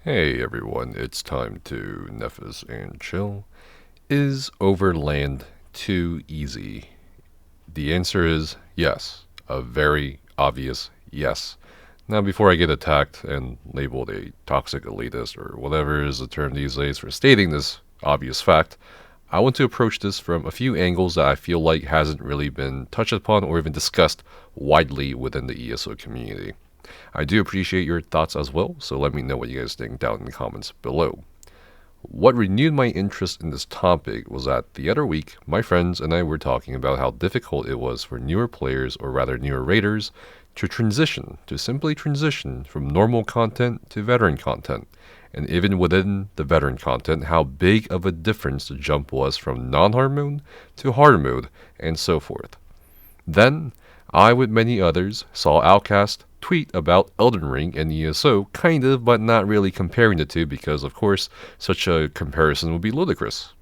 Hey everyone, it's time to Nephis and chill. Is Overland too easy? The answer is yes. A very obvious yes. Now, before I get attacked and labeled a toxic elitist or whatever is the term these days for stating this obvious fact, I want to approach this from a few angles that I feel like hasn't really been touched upon or even discussed widely within the ESO community. I do appreciate your thoughts as well, so let me know what you guys think down in the comments below. What renewed my interest in this topic was that the other week, my friends and I were talking about how difficult it was for newer players, or rather newer raiders, to simply transition from normal content to veteran content. And even within the veteran content, how big of a difference the jump was from non-hard mode to hard mode, and so forth. Then, I, with many others, saw Outcast tweet about Elden Ring and ESO, kind of, but not really comparing the two because, of course, such a comparison would be ludicrous.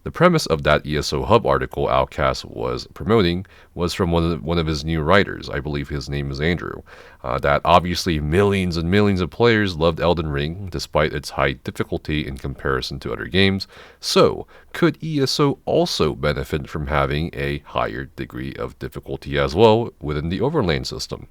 The premise of that ESO Hub article Outcast was promoting was from one of his new writers, I believe his name is Andrew, that obviously millions and millions of players loved Elden Ring despite its high difficulty in comparison to other games, so could ESO also benefit from having a higher degree of difficulty as well within the Overland system?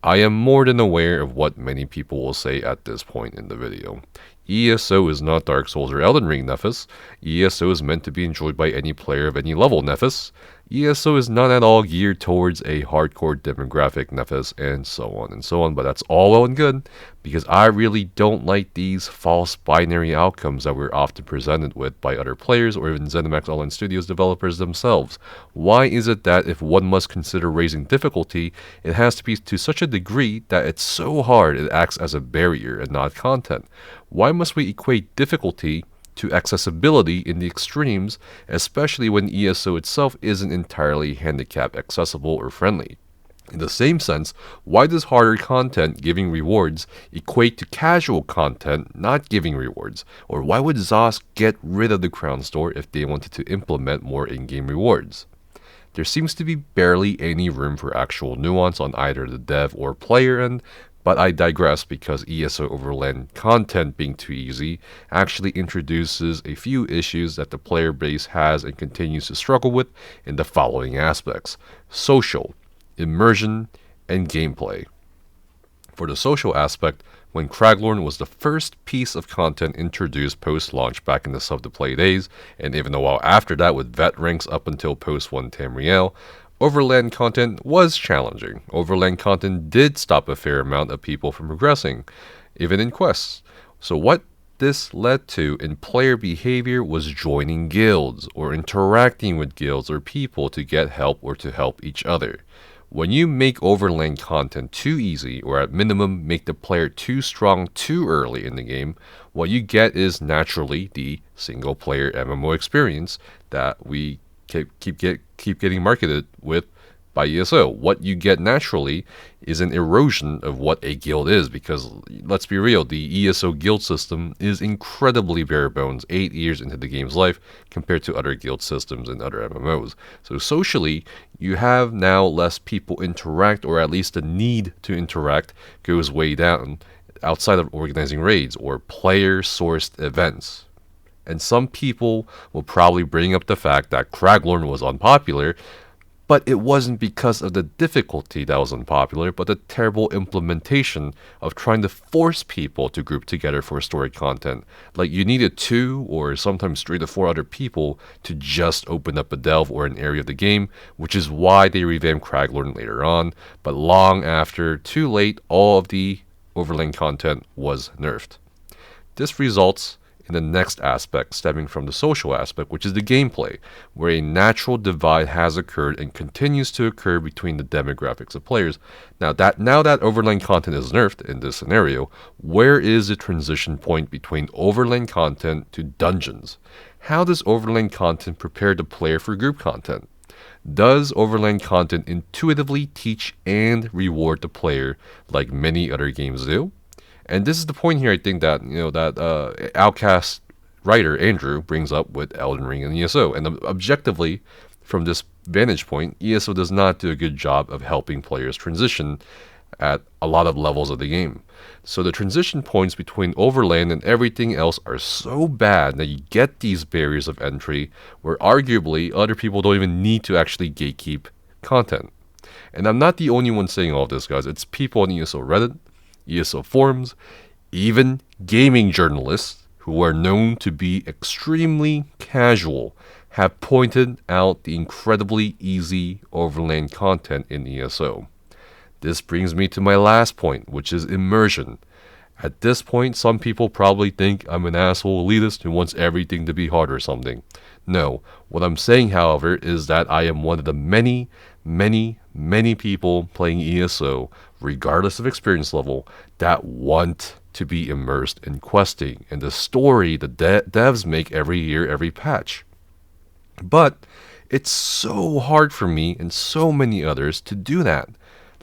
I am more than aware of what many people will say at this point in the video. ESO is not Dark Souls or Elden Ring, Nephis. ESO is meant to be enjoyed by any player of any level, Nephis. ESO is not at all geared towards a hardcore demographic, Nephis, and so on and so on, but that's all well and good, because I really don't like these false binary outcomes that we're often presented with by other players or even ZeniMax Online Studios developers themselves. Why is it that if one must consider raising difficulty, it has to be to such a degree that it's so hard it acts as a barrier and not content? Why must we equate difficulty to accessibility in the extremes, especially when ESO itself isn't entirely handicap accessible or friendly? In the same sense, why does harder content giving rewards equate to casual content not giving rewards? Or why would ZOS get rid of the Crown Store if they wanted to implement more in-game rewards? There seems to be barely any room for actual nuance on either the dev or player end, but I digress because ESO Overland content being too easy actually introduces a few issues that the player base has and continues to struggle with in the following aspects: social, immersion, and gameplay. For the social aspect, when Craglorn was the first piece of content introduced post-launch back in the sub-to-play days, and even a while after that with vet ranks up until post-1 Tamriel, Overland content was challenging. Overland content did stop a fair amount of people from progressing, even in quests. So what this led to in player behavior was joining guilds, or interacting with guilds or people to get help or to help each other. When you make Overland content too easy, or at minimum make the player too strong too early in the game, what you get is naturally the single player MMO experience that we keep getting marketed with by ESO. What you get naturally is an erosion of what a guild is, because let's be real, the ESO guild system is incredibly bare bones 8 years into the game's life compared to other guild systems and other MMOs. So socially, you have now less people interact, or at least the need to interact goes way down outside of organizing raids or player-sourced events. And some people will probably bring up the fact that Craglorn was unpopular, but it wasn't because of the difficulty that was unpopular, but the terrible implementation of trying to force people to group together for story content. Like, you needed 2 or sometimes 3 to 4 other people to just open up a delve or an area of the game, which is why they revamped Craglorn later on, but long after, too late, all of the Overland content was nerfed. This results in the next aspect stemming from the social aspect, which is the gameplay, where a natural divide has occurred and continues to occur between the demographics of players. Now that Overland content is nerfed in this scenario, where is the transition point between Overland content to dungeons? How does Overland content prepare the player for group content? Does Overland content intuitively teach and reward the player like many other games do? And this is the point here, I think, that Outcast writer Andrew brings up with Elden Ring and ESO. And objectively, from this vantage point, ESO does not do a good job of helping players transition at a lot of levels of the game. So the transition points between Overland and everything else are so bad that you get these barriers of entry where arguably other people don't even need to actually gatekeep content. And I'm not the only one saying all this, guys. It's people on ESO Reddit, ESO forums, even gaming journalists who are known to be extremely casual have pointed out the incredibly easy Overland content in ESO. This brings me to my last point, which is immersion. At this point, some people probably think I'm an asshole elitist who wants everything to be hard or something. No, what I'm saying, however, is that I am one of the many people playing ESO, regardless of experience level, that want to be immersed in questing and the story the devs make every year, every patch. But it's so hard for me and so many others to do that.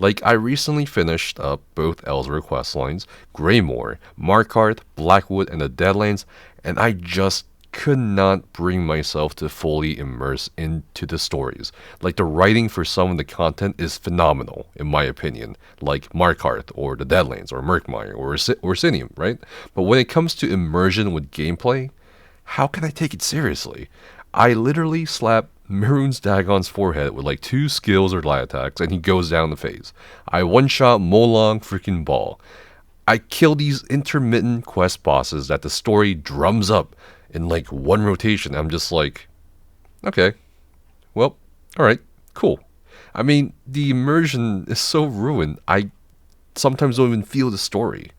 Like, I recently finished up both Ellsworth quest lines, Greymoor, Markarth, Blackwood, and the Deadlands, and I just could not bring myself to fully immerse into the stories. Like, the writing for some of the content is phenomenal, in my opinion, like Markarth, or the Deadlands, or Murkmire, or Orsinium, right? But when it comes to immersion with gameplay, how can I take it seriously? I literally slap Mehrunes Dagon's forehead with like 2 skills or light attacks, and he goes down the phase. I one-shot Molong freaking Ball. I kill these intermittent quest bosses that the story drums up in like one rotation. I'm just like, okay, well, alright, cool. I mean, the immersion is so ruined, I sometimes don't even feel the story.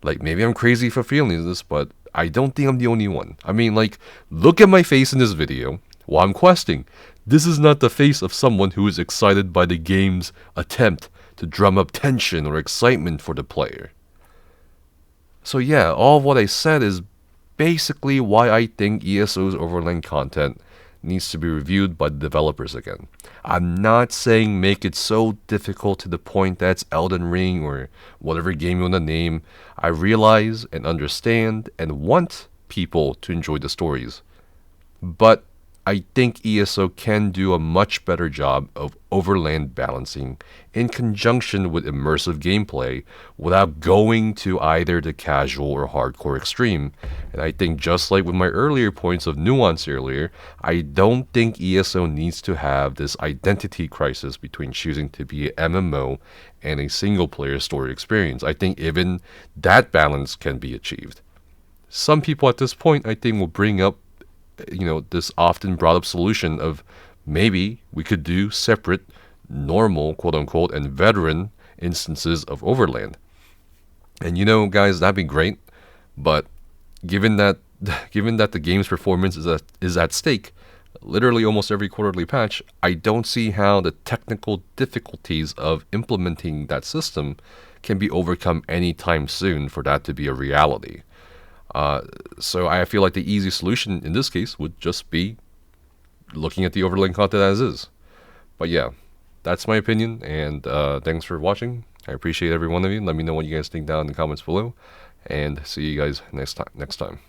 Like, maybe I'm crazy for feeling this, but I don't think I'm the only one. I mean, like, look at my face in this video while I'm questing. This is not the face of someone who is excited by the game's attempt to drum up tension or excitement for the player. So yeah, all of what I said is basically why I think ESO's Overland content needs to be reviewed by the developers again. I'm not saying make it so difficult to the point that it's Elden Ring or whatever game you want to name. I realize and understand and want people to enjoy the stories. But I think ESO can do a much better job of Overland balancing in conjunction with immersive gameplay without going to either the casual or hardcore extreme. And I think, just like with my earlier points of nuance earlier, I don't think ESO needs to have this identity crisis between choosing to be an MMO and a single player story experience. I think even that balance can be achieved. Some people at this point, I think, will bring up this often brought up solution of maybe we could do separate, normal, quote unquote, and veteran instances of Overland. And guys, that'd be great. But given that the game's performance is at stake, literally almost every quarterly patch, I don't see how the technical difficulties of implementing that system can be overcome anytime soon for that to be a reality. So I feel like the easy solution in this case would just be looking at the Overland content as is. But yeah, that's my opinion, and thanks for watching. I appreciate every one of you. Let me know what you guys think down in the comments below, and see you guys next time.